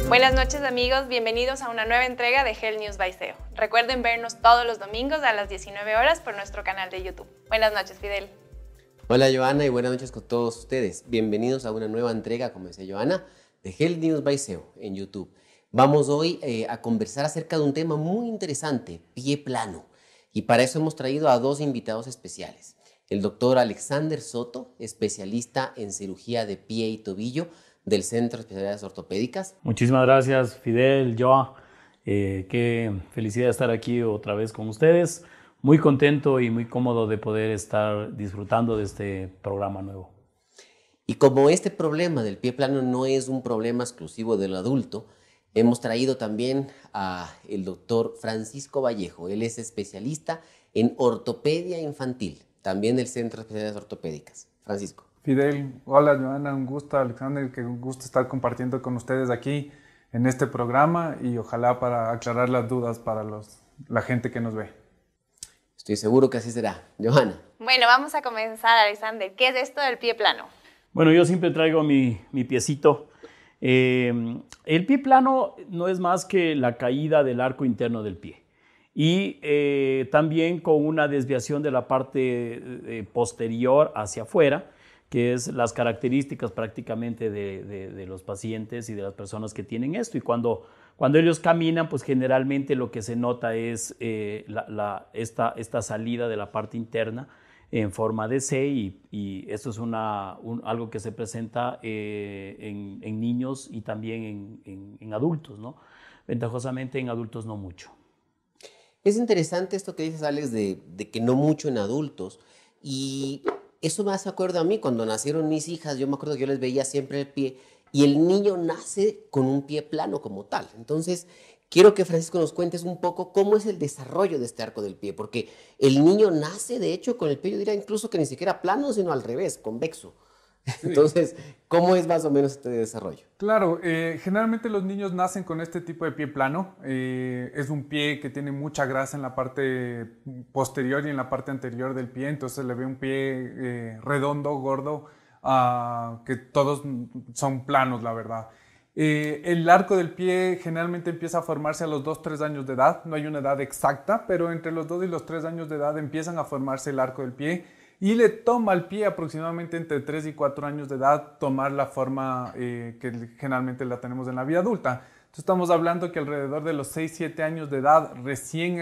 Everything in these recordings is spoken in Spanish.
Buenas noches amigos, bienvenidos a una nueva entrega de Health News by SEO. Recuerden vernos todos los domingos a las 19 horas por nuestro canal de YouTube. Buenas noches, Fidel. Hola Joana y buenas noches con todos ustedes. Bienvenidos a una nueva entrega, como decía Joana, de Health News by SEO en YouTube. Vamos hoy a conversar acerca de un tema muy interesante, pie plano. Y para eso hemos traído a dos invitados especiales. El doctor Alexander Soto, especialista en cirugía de pie y tobillo, del Centro de Especialidades Ortopédicas. Muchísimas gracias, Fidel, Joa. Qué felicidad estar aquí otra vez con ustedes. Muy contento y muy cómodo de poder estar disfrutando de este programa nuevo. Y como este problema del pie plano no es un problema exclusivo del adulto, hemos traído también al doctor Francisco Vallejo. Él es especialista en ortopedia infantil, también del Centro de Especialidades Ortopédicas. Francisco. Fidel, hola Joana, un gusto, Alexander, que un gusto estar compartiendo con ustedes aquí en este programa y ojalá para aclarar las dudas para la gente que nos ve. Estoy seguro que así será. Joana. Bueno, vamos a comenzar, Alexander. ¿Qué es esto del pie plano? Bueno, yo siempre traigo mi piecito. El pie plano no es más que la caída del arco interno del pie y también con una desviación de la parte posterior hacia afuera, que es las características prácticamente de los pacientes y de las personas que tienen esto. Y cuando ellos caminan, pues generalmente lo que se nota es esta salida de la parte interna en forma de C y esto es algo que se presenta en niños y también en adultos, ¿no? Ventajosamente en adultos no mucho. Es interesante esto que dices, Alex, de que no mucho en adultos. Y eso me hace acuerdo a mí, cuando nacieron mis hijas, yo me acuerdo que yo les veía siempre el pie y el niño nace con un pie plano como tal. Entonces, quiero que Francisco nos cuentes un poco cómo es el desarrollo de este arco del pie, porque el niño nace, de hecho, con el pie, yo diría incluso que ni siquiera plano, sino al revés, convexo. Sí. Entonces, ¿cómo es más o menos este desarrollo? Claro, generalmente los niños nacen con este tipo de pie plano. Es un pie que tiene mucha grasa en la parte posterior y en la parte anterior del pie, entonces le ve un pie redondo, gordo, que todos son planos, la verdad. El arco del pie generalmente empieza a formarse a los 2-3 años de edad. No hay una edad exacta, pero entre los 2 y los 3 años de edad empiezan a formarse el arco del pie. Y le toma al pie aproximadamente entre 3 y 4 años de edad tomar la forma que generalmente la tenemos en la vida adulta. Entonces estamos hablando que alrededor de los 6-7 años de edad recién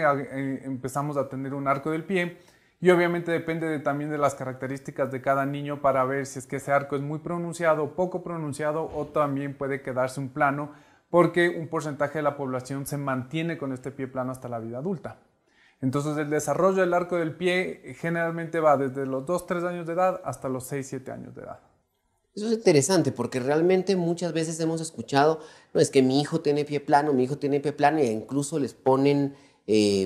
empezamos a tener un arco del pie. Y obviamente depende también de las características de cada niño para ver si es que ese arco es muy pronunciado, poco pronunciado o también puede quedarse un plano porque un porcentaje de la población se mantiene con este pie plano hasta la vida adulta. Entonces el desarrollo del arco del pie generalmente va desde los 2-3 años de edad hasta los 6-7 años de edad. Eso es interesante porque realmente muchas veces hemos escuchado, no, es que mi hijo tiene pie plano, e incluso les ponen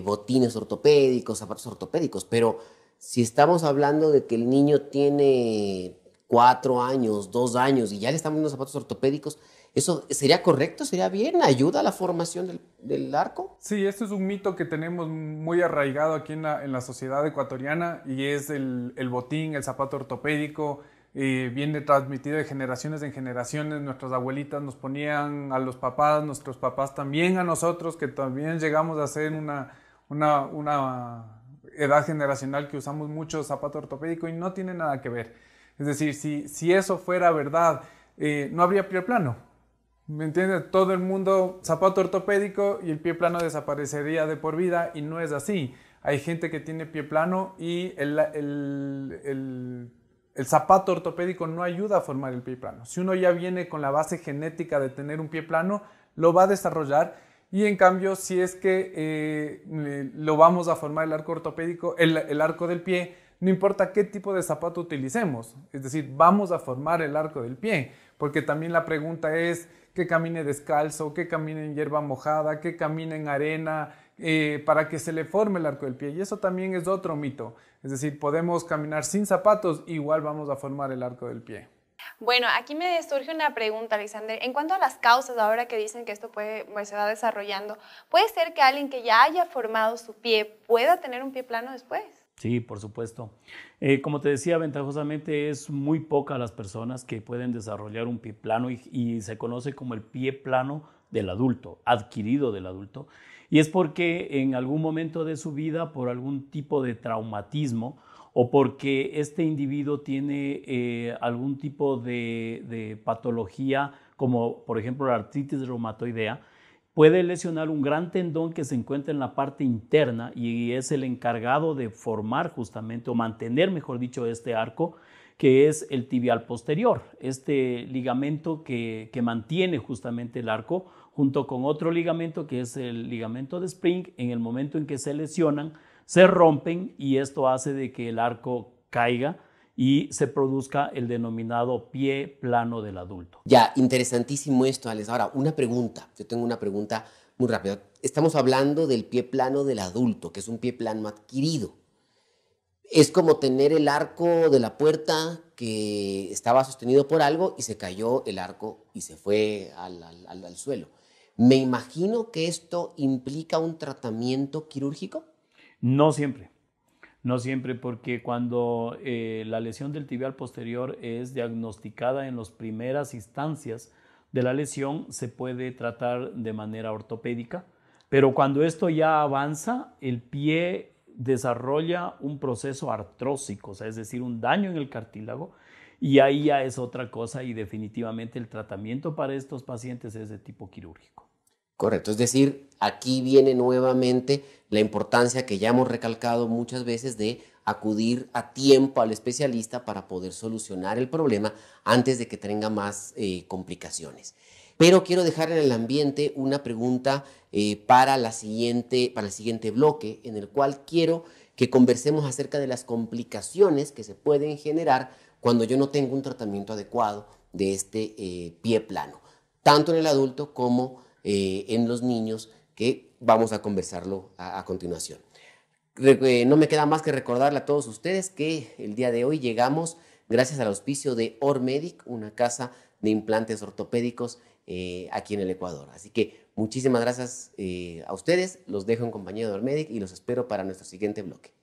botines ortopédicos, zapatos ortopédicos, pero si estamos hablando de que el niño tiene 4 años, 2 años y ya le están poniendo zapatos ortopédicos, ¿eso sería correcto? ¿Sería bien? ¿Ayuda a la formación del arco? Sí, este es un mito que tenemos muy arraigado aquí en la sociedad ecuatoriana y es el botín, el zapato ortopédico. Viene transmitido de generaciones en generaciones. Nuestras abuelitas nos ponían a los papás, nuestros papás también a nosotros, que también llegamos a ser una edad generacional que usamos mucho zapato ortopédico y no tiene nada que ver. Es decir, si eso fuera verdad, no habría pie plano. ¿Me entiendes? Todo el mundo zapato ortopédico y el pie plano desaparecería de por vida y no es así. Hay gente que tiene pie plano y el zapato ortopédico no ayuda a formar el pie plano. Si uno ya viene con la base genética de tener un pie plano, lo va a desarrollar y en cambio si es que lo vamos a formar el arco ortopédico, el arco del pie, no importa qué tipo de zapato utilicemos, es decir, vamos a formar el arco del pie, porque también la pregunta es que camine descalzo, que camine en hierba mojada, que camine en arena, para que se le forme el arco del pie. Y eso también es otro mito. Es decir, podemos caminar sin zapatos, igual vamos a formar el arco del pie. Bueno, aquí me surge una pregunta, Alexander. En cuanto a las causas, ahora que dicen que esto se va desarrollando, ¿puede ser que alguien que ya haya formado su pie pueda tener un pie plano después? Sí, por supuesto. Como te decía, ventajosamente es muy pocas las personas que pueden desarrollar un pie plano y se conoce como el pie plano del adulto, adquirido del adulto. Y es porque en algún momento de su vida, por algún tipo de traumatismo o porque este individuo tiene algún tipo de patología, como por ejemplo la artritis reumatoidea, puede lesionar un gran tendón que se encuentra en la parte interna y es el encargado de formar justamente, o mantener, mejor dicho, este arco, que es el tibial posterior, este ligamento que mantiene justamente el arco, junto con otro ligamento que es el ligamento de Spring. En el momento en que se lesionan, se rompen y esto hace de que el arco caiga y se produzca el denominado pie plano del adulto. Ya, interesantísimo esto, Alex. Ahora, una pregunta. Yo tengo una pregunta muy rápida. Estamos hablando del pie plano del adulto, que es un pie plano adquirido. Es como tener el arco de la puerta que estaba sostenido por algo y se cayó el arco y se fue al suelo. Me imagino que esto implica un tratamiento quirúrgico. No siempre. No siempre, porque cuando la lesión del tibial posterior es diagnosticada en las primeras instancias de la lesión, se puede tratar de manera ortopédica, pero cuando esto ya avanza, el pie desarrolla un proceso artrósico, o sea, es decir, un daño en el cartílago, y ahí ya es otra cosa y definitivamente el tratamiento para estos pacientes es de tipo quirúrgico. Correcto, es decir, aquí viene nuevamente la importancia que ya hemos recalcado muchas veces de acudir a tiempo al especialista para poder solucionar el problema antes de que tenga más complicaciones. Pero quiero dejar en el ambiente una pregunta para el siguiente bloque, en el cual quiero que conversemos acerca de las complicaciones que se pueden generar cuando yo no tengo un tratamiento adecuado de este pie plano, tanto en el adulto como en los niños, que vamos a conversarlo a continuación. No me queda más que recordarle a todos ustedes que el día de hoy llegamos gracias al auspicio de Ormedic, una casa de implantes ortopédicos aquí en el Ecuador. Así que muchísimas gracias a ustedes, los dejo en compañía de Ormedic y los espero para nuestro siguiente bloque.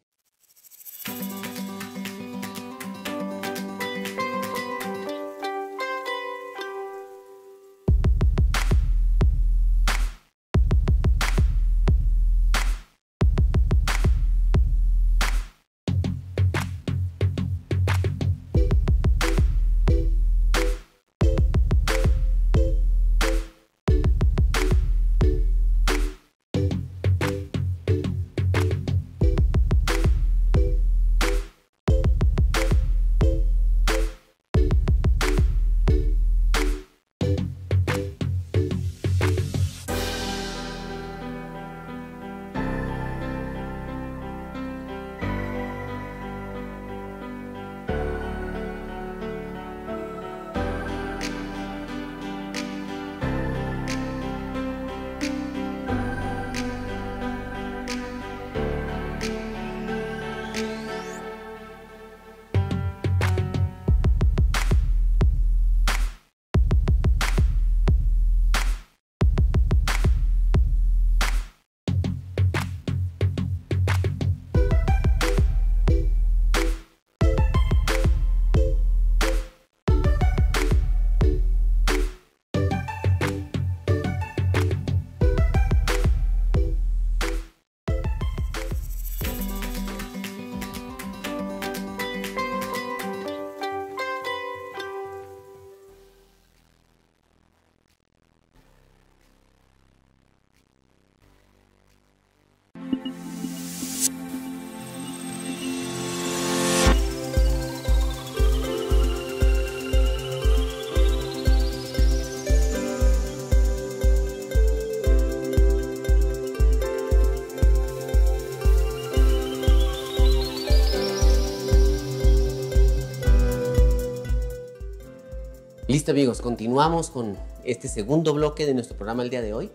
Listo amigos, continuamos con este segundo bloque de nuestro programa el día de hoy.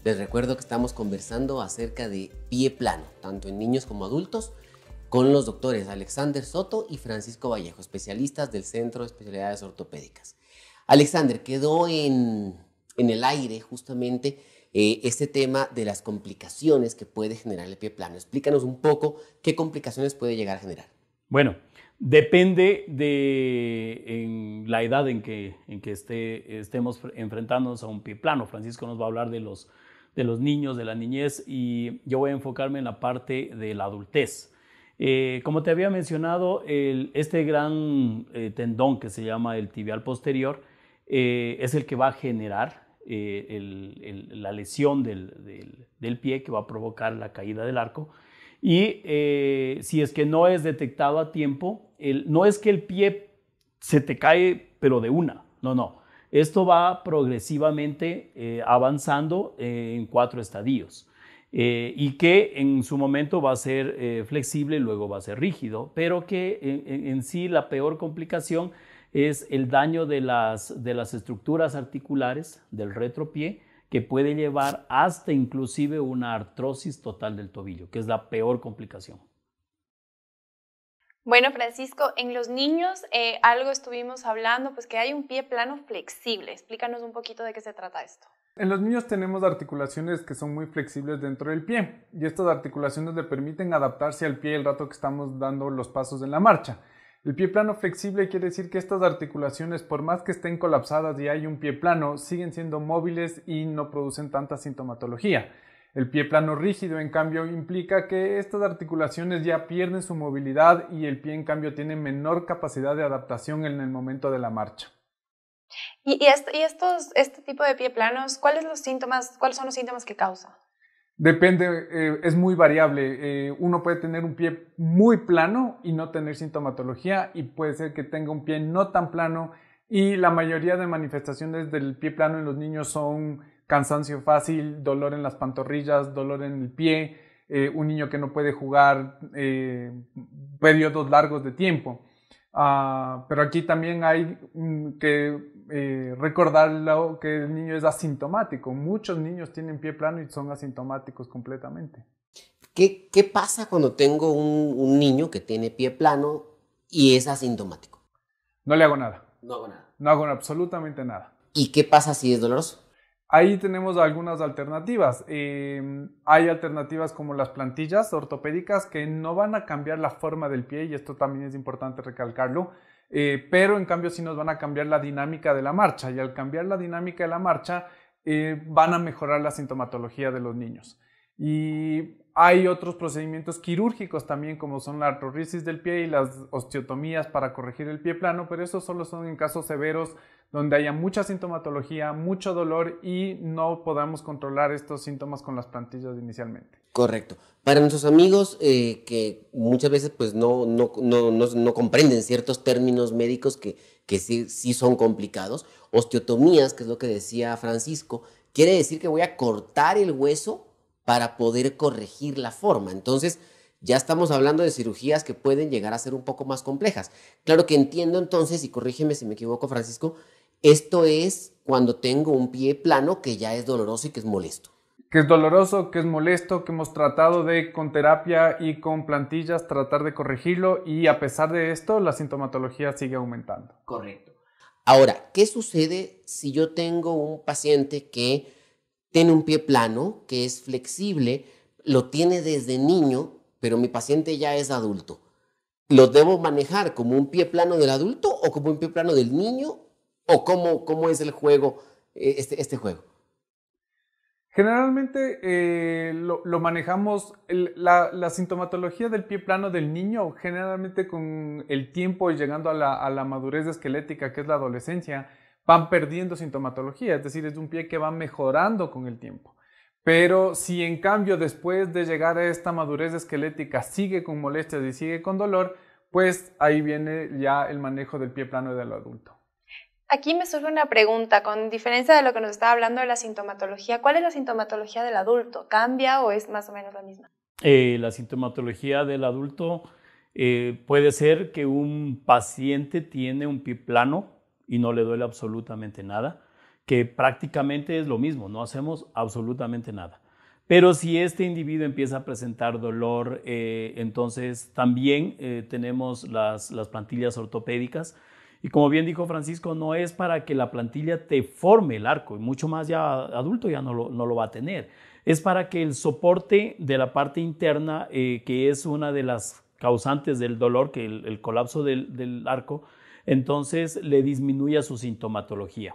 Les recuerdo que estamos conversando acerca de pie plano, tanto en niños como adultos, con los doctores Alexander Soto y Francisco Vallejo, especialistas del Centro de Especialidades Ortopédicas. Alexander, quedó en el aire justamente este tema de las complicaciones que puede generar el pie plano. Explícanos un poco qué complicaciones puede llegar a generar. Bueno, depende de en la edad en que estemos enfrentándonos a un pie plano. Francisco nos va a hablar de los niños, de la niñez, y yo voy a enfocarme en la parte de la adultez. Como te había mencionado, este gran tendón que se llama el tibial posterior es el que va a generar la lesión del pie, que va a provocar la caída del arco. Y si es que no es detectado a tiempo, no es que el pie se te cae pero de una, no. Esto va progresivamente avanzando en 4 estadios y que en su momento va a ser flexible, luego va a ser rígido, pero que en sí la peor complicación es el daño de las estructuras articulares del retropié, que puede llevar hasta inclusive una artrosis total del tobillo, que es la peor complicación. Bueno, Francisco, en los niños algo estuvimos hablando, pues que hay un pie plano flexible. Explícanos un poquito de qué se trata esto. En los niños tenemos articulaciones que son muy flexibles dentro del pie y estas articulaciones le permiten adaptarse al pie el rato que estamos dando los pasos en la marcha. El pie plano flexible quiere decir que estas articulaciones, por más que estén colapsadas y hay un pie plano, siguen siendo móviles y no producen tanta sintomatología. El pie plano rígido, en cambio, implica que estas articulaciones ya pierden su movilidad y el pie, en cambio, tiene menor capacidad de adaptación en el momento de la marcha. Este tipo de pie planos, ¿cuáles son los síntomas que causa? Depende, es muy variable. Uno puede tener un pie muy plano y no tener sintomatología, y puede ser que tenga un pie no tan plano, y la mayoría de manifestaciones del pie plano en los niños son cansancio fácil, dolor en las pantorrillas, dolor en el pie, un niño que no puede jugar periodos largos de tiempo. Pero aquí también hay que recordar que el niño es asintomático. Muchos niños tienen pie plano y son asintomáticos completamente. ¿Qué pasa cuando tengo un niño que tiene pie plano y es asintomático? No le hago nada. No hago nada. No hago absolutamente nada. ¿Y qué pasa si es doloroso? Ahí tenemos algunas alternativas. Hay alternativas como las plantillas ortopédicas que no van a cambiar la forma del pie, y esto también es importante recalcarlo, pero en cambio sí nos van a cambiar la dinámica de la marcha, y al cambiar la dinámica de la marcha van a mejorar la sintomatología de los niños. Y hay otros procedimientos quirúrgicos también, como son la artrosis del pie y las osteotomías para corregir el pie plano, pero esos solo son en casos severos donde haya mucha sintomatología, mucho dolor y no podamos controlar estos síntomas con las plantillas inicialmente. Correcto. Para nuestros amigos que muchas veces pues no comprenden ciertos términos médicos que sí son complicados, osteotomías, que es lo que decía Francisco, quiere decir que voy a cortar el hueso para poder corregir la forma. Entonces, ya estamos hablando de cirugías que pueden llegar a ser un poco más complejas. Claro que entiendo entonces, y corrígeme si me equivoco, Francisco, esto es cuando tengo un pie plano que ya es doloroso y que es molesto. Que es doloroso, que es molesto, que hemos tratado de, con terapia y con plantillas, tratar de corregirlo, y a pesar de esto, la sintomatología sigue aumentando. Correcto. Ahora, ¿qué sucede si yo tengo un paciente que tiene un pie plano, que es flexible, lo tiene desde niño, pero mi paciente ya es adulto? ¿Lo debo manejar como un pie plano del adulto o como un pie plano del niño? ¿O cómo es el juego, este juego? Generalmente lo manejamos, la sintomatología del pie plano del niño, generalmente con el tiempo y llegando a la madurez esquelética, que es la adolescencia, van perdiendo sintomatología, es decir, es un pie que va mejorando con el tiempo. Pero si en cambio después de llegar a esta madurez esquelética sigue con molestias y sigue con dolor, pues ahí viene ya el manejo del pie plano del adulto. Aquí me surge una pregunta, con diferencia de lo que nos estaba hablando de la sintomatología, ¿cuál es la sintomatología del adulto? ¿Cambia o es más o menos la misma? La sintomatología del adulto puede ser que un paciente tiene un pie plano y no le duele absolutamente nada, que prácticamente es lo mismo, no hacemos absolutamente nada. Pero si este individuo empieza a presentar dolor, entonces también tenemos las plantillas ortopédicas. Y como bien dijo Francisco, no es para que la plantilla te forme el arco, y mucho más ya adulto ya no lo va a tener. Es para que el soporte de la parte interna, que es una de las causantes del dolor, que el colapso del arco, entonces le disminuya su sintomatología.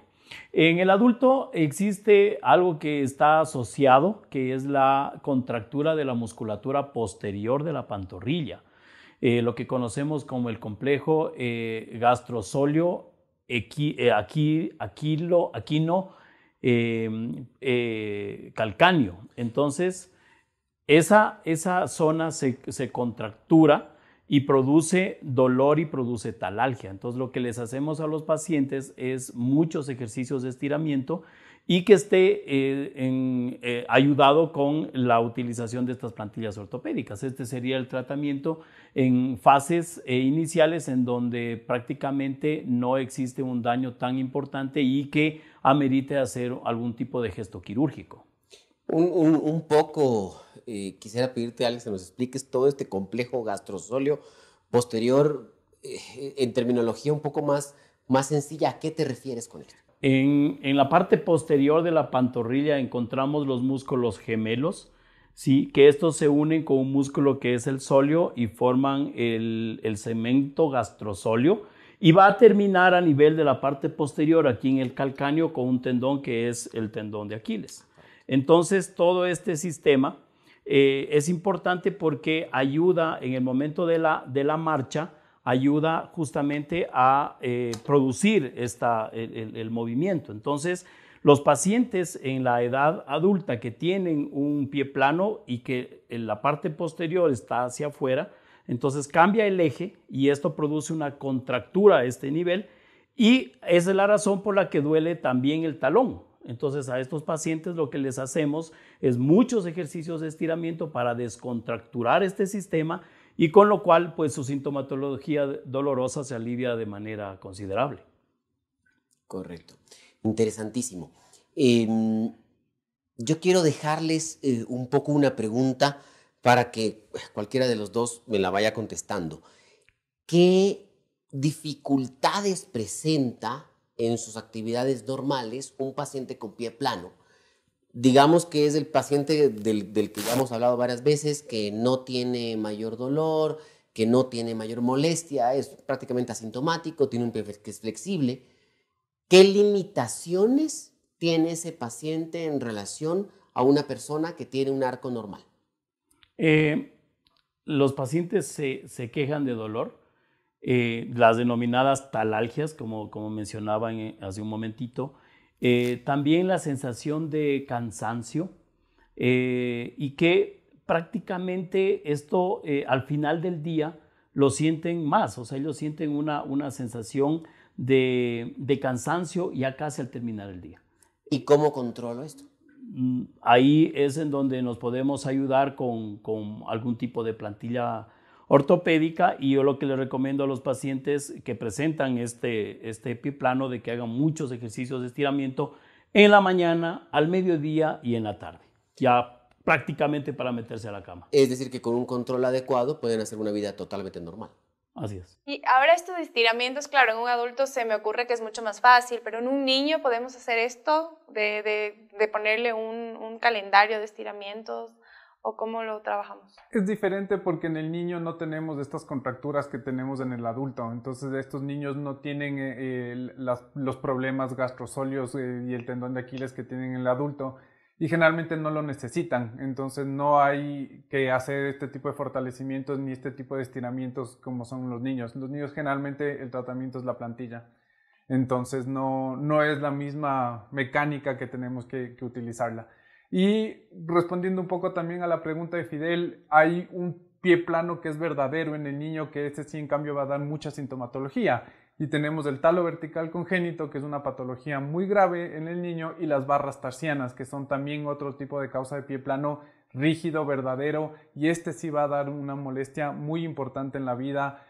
En el adulto existe algo que está asociado, que es la contractura de la musculatura posterior de la pantorrilla, lo que conocemos como el complejo gastrosóleo aquino calcáneo. Entonces, esa zona se contractura y produce dolor y produce talalgia. Entonces, lo que les hacemos a los pacientes es muchos ejercicios de estiramiento y que esté ayudado con la utilización de estas plantillas ortopédicas. Este sería el tratamiento en fases iniciales en donde prácticamente no existe un daño tan importante y que amerite hacer algún tipo de gesto quirúrgico. Un poco, quisiera pedirte, Alex, que nos expliques todo este complejo gastrosóleo posterior en terminología un poco más sencilla. ¿A qué te refieres con esto? En la parte posterior de la pantorrilla encontramos los músculos gemelos, ¿sí? Que estos se unen con un músculo que es el sóleo y forman el cemento gastrosóleo, y va a terminar a nivel de la parte posterior, aquí en el calcáneo, con un tendón que es el tendón de Aquiles. Entonces, todo este sistema es importante porque ayuda en el momento de la marcha, ayuda justamente a producir el movimiento. Entonces, los pacientes en la edad adulta que tienen un pie plano y que en la parte posterior está hacia afuera, entonces cambia el eje y esto produce una contractura a este nivel, y esa es la razón por la que duele también el talón. Entonces, a estos pacientes lo que les hacemos es muchos ejercicios de estiramiento para descontracturar este sistema, y con lo cual pues su sintomatología dolorosa se alivia de manera considerable. Correcto. Interesantísimo. Yo quiero dejarles un poco una pregunta para que cualquiera de los dos me la vaya contestando. ¿Qué dificultades presenta en sus actividades normales un paciente con pie plano? Digamos que es el paciente del que ya hemos hablado varias veces, que no tiene mayor dolor, que no tiene mayor molestia, es prácticamente asintomático, tiene un pie que es flexible. ¿Qué limitaciones tiene ese paciente en relación a una persona que tiene un arco normal? Los pacientes se quejan de dolor, las denominadas talalgias, como mencionaban hace un momentito. También la sensación de cansancio, y que prácticamente esto al final del día lo sienten más, o sea, ellos sienten una sensación de cansancio ya casi al terminar el día. ¿Y cómo controlo esto? Ahí es en donde nos podemos ayudar con algún tipo de plantilla ortopédica, y yo lo que les recomiendo a los pacientes que presentan este pie plano de que hagan muchos ejercicios de estiramiento en la mañana, al mediodía y en la tarde, ya prácticamente para meterse a la cama. Es decir, que con un control adecuado pueden hacer una vida totalmente normal. Así es. Y ahora estos estiramientos, claro, en un adulto se me ocurre que es mucho más fácil, pero en un niño podemos hacer esto de ponerle un calendario de estiramientos, ¿o cómo lo trabajamos? Es diferente porque en el niño no tenemos estas contracturas que tenemos en el adulto. Entonces, estos niños no tienen los problemas gastrosóleos y el tendón de Aquiles que tienen en el adulto, y generalmente no lo necesitan. Entonces, no hay que hacer este tipo de fortalecimientos ni este tipo de estiramientos como son los niños. Los niños generalmente el tratamiento es la plantilla. Entonces, no es la misma mecánica que tenemos que utilizarla. Y respondiendo un poco también a la pregunta de Fidel, hay un pie plano que es verdadero en el niño, que este sí en cambio va a dar mucha sintomatología. Y tenemos el talo vertical congénito, que es una patología muy grave en el niño, y las barras tarsianas, que son también otro tipo de causa de pie plano rígido, verdadero, y este sí va a dar una molestia muy importante en la vida,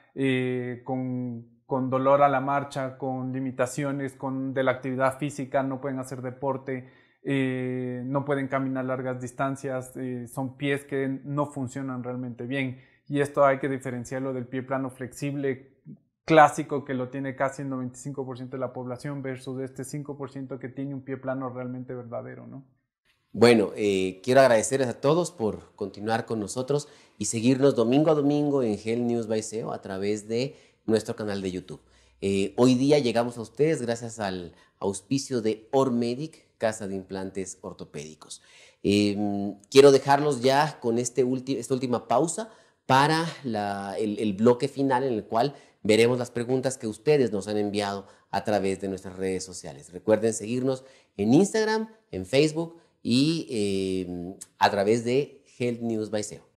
con con dolor a la marcha, con limitaciones de la actividad física, no pueden hacer deporte, no pueden caminar largas distancias, son pies que no funcionan realmente bien. Y esto hay que diferenciarlo del pie plano flexible clásico que lo tiene casi el 95% de la población versus este 5% que tiene un pie plano realmente verdadero, ¿no? Bueno, quiero agradecerles a todos por continuar con nosotros y seguirnos domingo a domingo en Health News by SEO a través de nuestro canal de YouTube. Hoy día llegamos a ustedes gracias al auspicio de Ormedic, Casa de Implantes Ortopédicos. Quiero dejarlos ya con esta última pausa para el bloque final en el cual veremos las preguntas que ustedes nos han enviado a través de nuestras redes sociales. Recuerden seguirnos en Instagram, en Facebook y a través de Health News by SEO.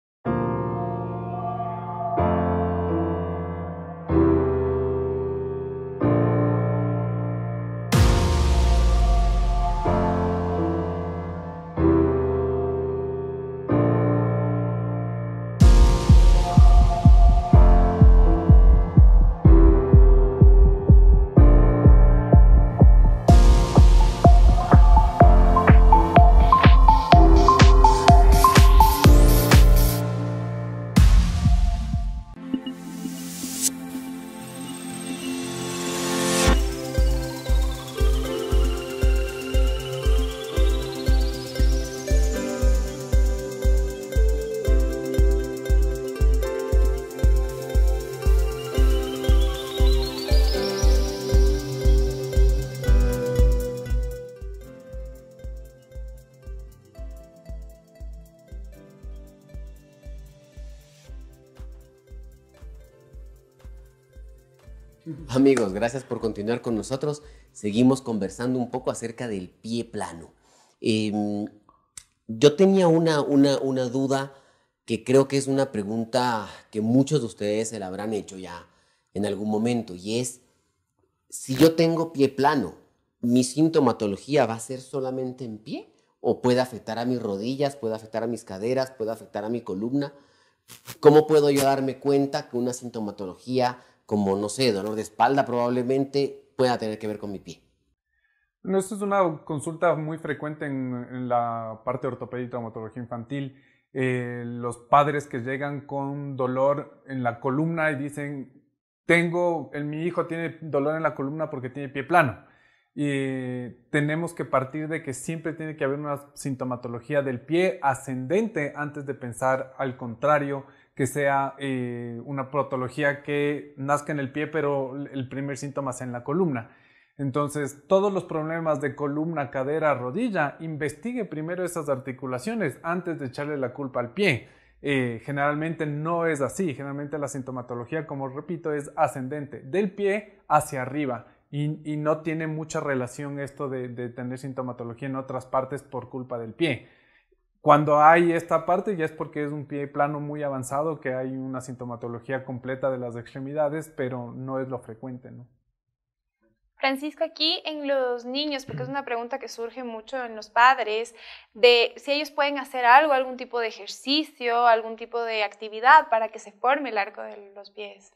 Amigos, gracias por continuar con nosotros. Seguimos conversando un poco acerca del pie plano. Yo tenía una duda que creo que es una pregunta que muchos de ustedes se la habrán hecho ya en algún momento, y es, si yo tengo pie plano, ¿mi sintomatología va a ser solamente en pie? ¿O puede afectar a mis rodillas, puede afectar a mis caderas, puede afectar a mi columna? ¿Cómo puedo yo darme cuenta que una sintomatología como, no sé, dolor de espalda probablemente pueda tener que ver con mi pie? Bueno, esto es una consulta muy frecuente en la parte de ortopedia y traumatología infantil. Los padres que llegan con dolor en la columna y dicen, mi hijo tiene dolor en la columna porque tiene pie plano. Y tenemos que partir de que siempre tiene que haber una sintomatología del pie ascendente antes de pensar al contrario, que sea una patología que nazca en el pie, pero el primer síntoma sea en la columna. Entonces, todos los problemas de columna, cadera, rodilla, investigue primero esas articulaciones antes de echarle la culpa al pie. Generalmente no es así. Generalmente la sintomatología, como repito, es ascendente, del pie hacia arriba. Y no tiene mucha relación esto de tener sintomatología en otras partes por culpa del pie. Cuando hay esta parte ya es porque es un pie plano muy avanzado, que hay una sintomatología completa de las extremidades, pero no es lo frecuente, ¿no? Francisco, aquí en los niños, porque es una pregunta que surge mucho en los padres, de si ellos pueden hacer algo, algún tipo de ejercicio, algún tipo de actividad para que se forme el arco de los pies.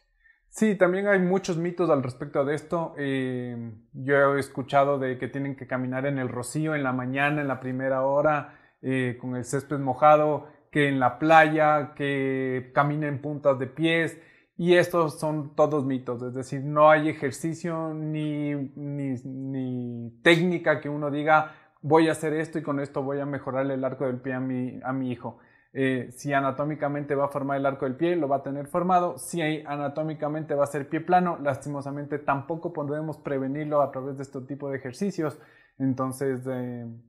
Sí, también hay muchos mitos al respecto de esto. Yo he escuchado de que tienen que caminar en el rocío en la mañana, en la primera hora, con el césped mojado, que en la playa, que caminen puntas de pies, y estos son todos mitos, es decir, no hay ejercicio ni técnica que uno diga voy a hacer esto y con esto voy a mejorarle el arco del pie a mi hijo. Si anatómicamente va a formar el arco del pie, lo va a tener formado. Si anatómicamente va a ser pie plano, lastimosamente tampoco podemos prevenirlo a través de este tipo de ejercicios. Entonces,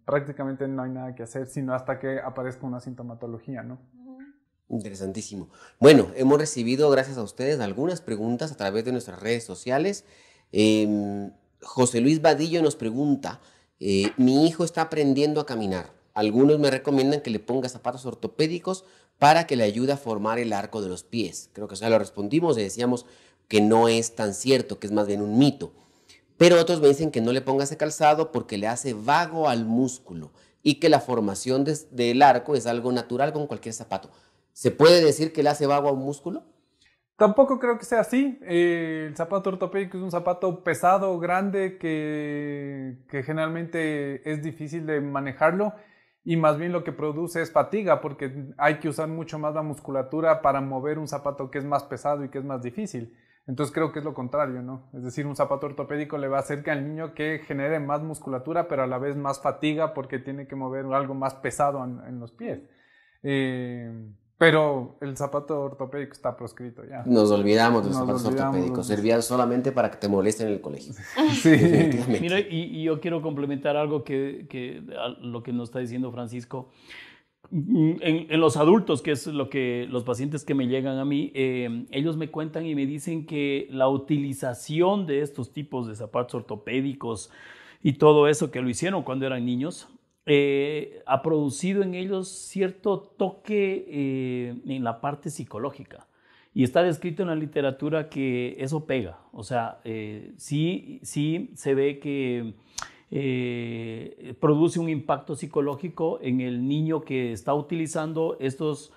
prácticamente no hay nada que hacer, sino hasta que aparezca una sintomatología, ¿no? Interesantísimo. Bueno, hemos recibido, gracias a ustedes, algunas preguntas a través de nuestras redes sociales. José Luis Vadillo nos pregunta, mi hijo está aprendiendo a caminar. Algunos me recomiendan que le ponga zapatos ortopédicos para que le ayude a formar el arco de los pies. Creo que ya lo respondimos y decíamos que no es tan cierto, que es más bien un mito. Pero otros me dicen que no le ponga ese calzado porque le hace vago al músculo y que la formación del arco es algo natural con cualquier zapato. ¿Se puede decir que le hace vago a un músculo? Tampoco creo que sea así. El zapato ortopédico es un zapato pesado, grande, que generalmente es difícil de manejarlo y más bien lo que produce es fatiga porque hay que usar mucho más la musculatura para mover un zapato que es más pesado y que es más difícil. Entonces creo que es lo contrario, ¿no? Es decir, un zapato ortopédico le va a hacer que al niño que genere más musculatura, pero a la vez más fatiga porque tiene que mover algo más pesado en los pies. Pero el zapato ortopédico está proscrito ya. Nos olvidamos de los Nos zapatos olvidamos ortopédicos. de- Servían solamente para que te molesten en el colegio. Sí. Definitivamente. Mira, y yo quiero complementar algo a lo que nos está diciendo Francisco. En los adultos, que es lo que los pacientes que me llegan a mí, ellos me cuentan y me dicen que la utilización de estos tipos de zapatos ortopédicos y todo eso que lo hicieron cuando eran niños, ha producido en ellos cierto toque en la parte psicológica. Y está descrito en la literatura que eso pega. O sea, sí se ve que produce un impacto psicológico en el niño que está utilizando estos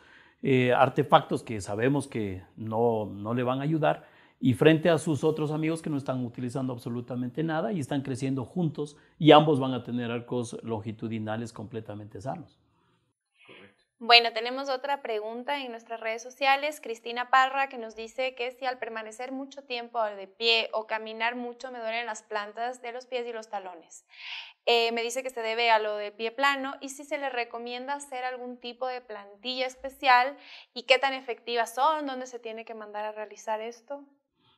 artefactos que sabemos que no le van a ayudar, y frente a sus otros amigos que no están utilizando absolutamente nada y están creciendo juntos y ambos van a tener arcos longitudinales completamente sanos. Bueno, tenemos otra pregunta en nuestras redes sociales. Cristina Parra, que nos dice que si al permanecer mucho tiempo de pie o caminar mucho me duelen las plantas de los pies y los talones. Me dice que se debe a lo del pie plano y si se le recomienda hacer algún tipo de plantilla especial y qué tan efectivas son, dónde se tiene que mandar a realizar esto.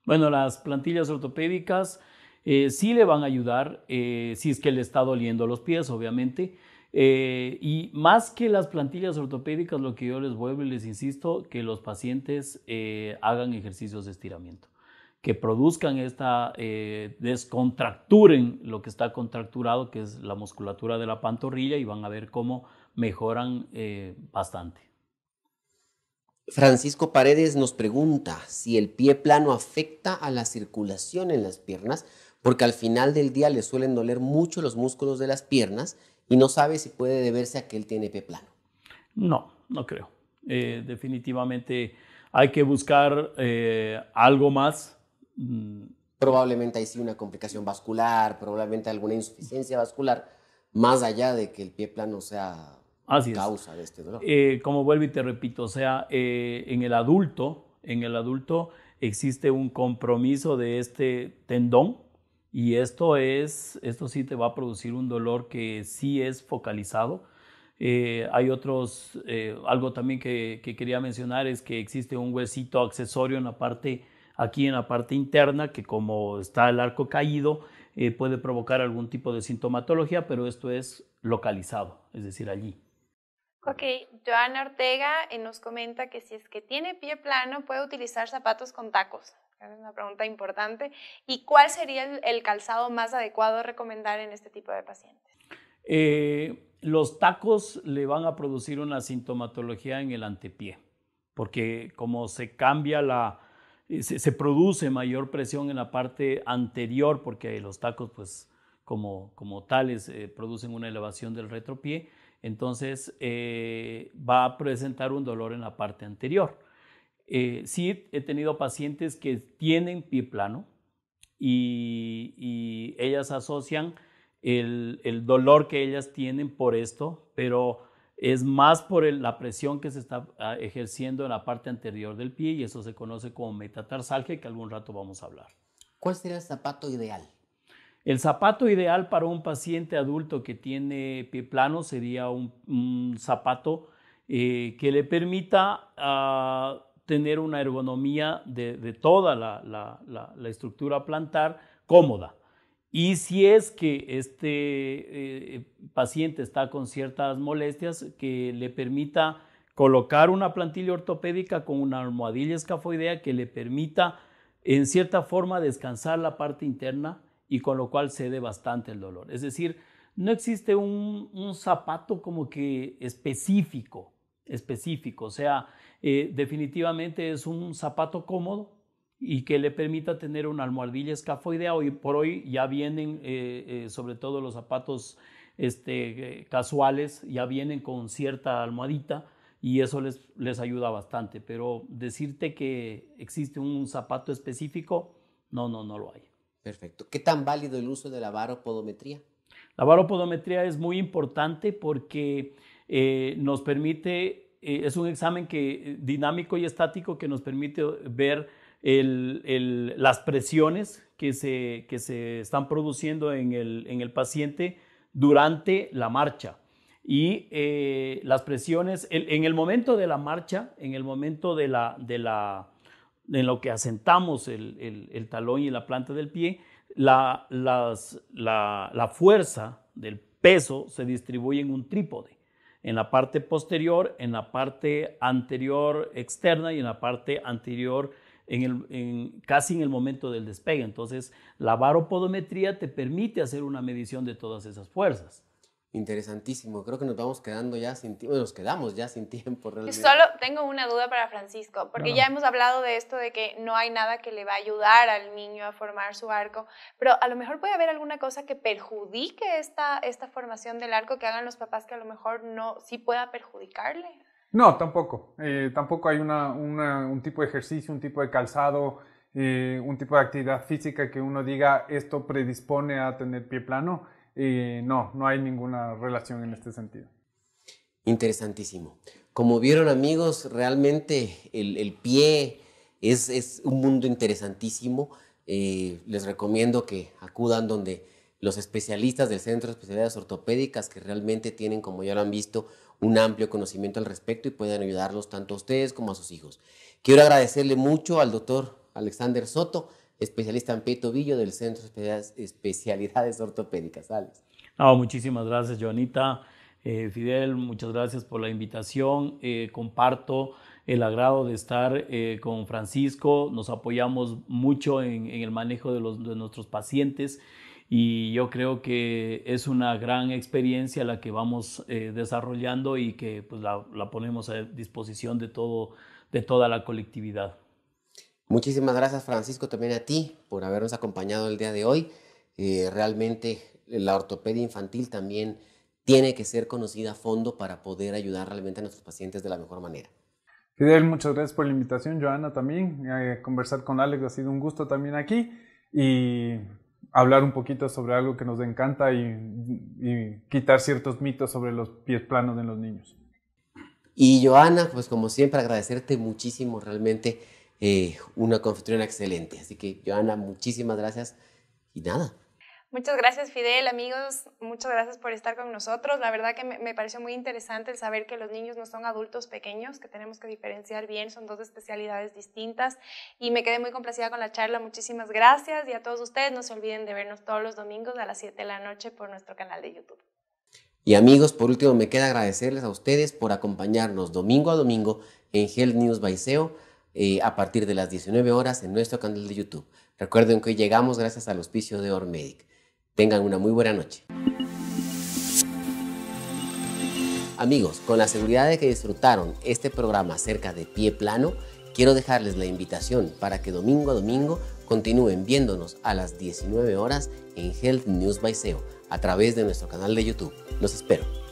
Bueno, las plantillas ortopédicas sí le van a ayudar si es que le está doliendo los pies, obviamente. Y más que las plantillas ortopédicas, lo que yo les vuelvo y les insisto, que los pacientes hagan ejercicios de estiramiento, que produzcan descontracturen lo que está contracturado, que es la musculatura de la pantorrilla, y van a ver cómo mejoran bastante. Francisco Paredes nos pregunta si el pie plano afecta a la circulación en las piernas, porque al final del día le suelen doler mucho los músculos de las piernas y no sabe si puede deberse a que él tiene pie plano. No creo. Definitivamente hay que buscar algo más. Probablemente hay sí una complicación vascular, probablemente alguna insuficiencia vascular, más allá de que el pie plano sea causa de este dolor. Como vuelvo y te repito, o sea, en el adulto existe un compromiso de este tendón y esto sí te va a producir un dolor que sí es focalizado. Hay algo también que quería mencionar es que existe un huesito accesorio aquí en la parte interna, que como está el arco caído, puede provocar algún tipo de sintomatología, pero esto es localizado, es decir, allí. Ok, Joana Ortega nos comenta que si es que tiene pie plano puede utilizar zapatos con tacos. Es una pregunta importante. ¿Y cuál sería el calzado más adecuado a recomendar en este tipo de pacientes? Los tacos le van a producir una sintomatología en el antepié, porque como se cambia se produce mayor presión en la parte anterior, porque los tacos, pues, como tales, producen una elevación del retropié. Entonces va a presentar un dolor en la parte anterior. Sí he tenido pacientes que tienen pie plano y ellas asocian el dolor que ellas tienen por esto, pero es más por la presión que se está ejerciendo en la parte anterior del pie y eso se conoce como metatarsalgia, que algún rato vamos a hablar. ¿Cuál sería el zapato ideal? El zapato ideal para un paciente adulto que tiene pie plano sería un zapato que le permita tener una ergonomía de toda la estructura plantar cómoda. Y si es que este paciente está con ciertas molestias, que le permita colocar una plantilla ortopédica con una almohadilla escafoidea que le permita en cierta forma descansar la parte interna, y con lo cual cede bastante el dolor. Es decir, no existe un zapato como que específico, o sea, definitivamente es un zapato cómodo y que le permita tener una almohadilla escafoidea. Hoy por hoy ya vienen, sobre todo los zapatos casuales, ya vienen con cierta almohadita y eso les ayuda bastante. Pero decirte que existe un zapato específico, no lo hay. Perfecto. ¿Qué tan válido el uso de la baropodometría? La baropodometría es muy importante porque nos permite, es un examen dinámico y estático que nos permite ver las presiones que se están produciendo en el paciente durante la marcha. Y las presiones, en el momento de la marcha, en el momento en lo que asentamos el talón y la planta del pie, la fuerza del peso se distribuye en un trípode, en la parte posterior, en la parte anterior externa y en la parte anterior casi en el momento del despegue. Entonces, la baropodometría te permite hacer una medición de todas esas fuerzas. Interesantísimo. Creo que nos vamos quedando ya sin tiempo, nos quedamos ya sin tiempo realmente. Yo solo tengo una duda para Francisco, porque ya hemos hablado de esto de que no hay nada que le va a ayudar al niño a formar su arco, pero a lo mejor puede haber alguna cosa que perjudique esta formación del arco, que hagan los papás que a lo mejor sí pueda perjudicarle. No, tampoco. Tampoco hay un tipo de ejercicio, un tipo de calzado, un tipo de actividad física que uno diga esto predispone a tener pie plano. No hay ninguna relación en este sentido. Interesantísimo. Como vieron, amigos, realmente el pie es un mundo interesantísimo. Les recomiendo que acudan donde los especialistas del Centro de Especialidades Ortopédicas, que realmente tienen, como ya lo han visto, un amplio conocimiento al respecto y pueden ayudarlos tanto a ustedes como a sus hijos. Quiero agradecerle mucho al doctor Alexander Soto, especialista en pie y tobillo del Centro de Especialidades Ortopédicas. Alex. Muchísimas gracias, Joanita. Fidel, muchas gracias por la invitación. Comparto el agrado de estar con Francisco. Nos apoyamos mucho en el manejo de nuestros pacientes y yo creo que es una gran experiencia la que vamos desarrollando y que pues, la ponemos a disposición de toda la colectividad. Muchísimas gracias, Francisco, también a ti por habernos acompañado el día de hoy. Realmente la ortopedia infantil también tiene que ser conocida a fondo para poder ayudar realmente a nuestros pacientes de la mejor manera. Fidel, muchas gracias por la invitación. Joana también. Conversar con Alex ha sido un gusto también aquí y hablar un poquito sobre algo que nos encanta y quitar ciertos mitos sobre los pies planos en los niños. Y Joana, pues como siempre agradecerte muchísimo, realmente una confitriona excelente. Así que Joana, muchísimas gracias y nada. Muchas gracias, Fidel, amigos, muchas gracias por estar con nosotros. La verdad que me pareció muy interesante el saber que los niños no son adultos pequeños, que tenemos que diferenciar bien, son dos especialidades distintas y me quedé muy complacida con la charla. Muchísimas gracias y a todos ustedes no se olviden de vernos todos los domingos a las 7 de la noche por nuestro canal de YouTube. Y amigos, por último me queda agradecerles a ustedes por acompañarnos domingo a domingo en Health News by SEO a partir de las 19 horas en nuestro canal de YouTube. Recuerden que hoy llegamos gracias al auspicio de Ormedic. Tengan una muy buena noche. Amigos, con la seguridad de que disfrutaron este programa acerca de pie plano, quiero dejarles la invitación para que domingo a domingo continúen viéndonos a las 19 horas en Health News by SEO a través de nuestro canal de YouTube. Los espero.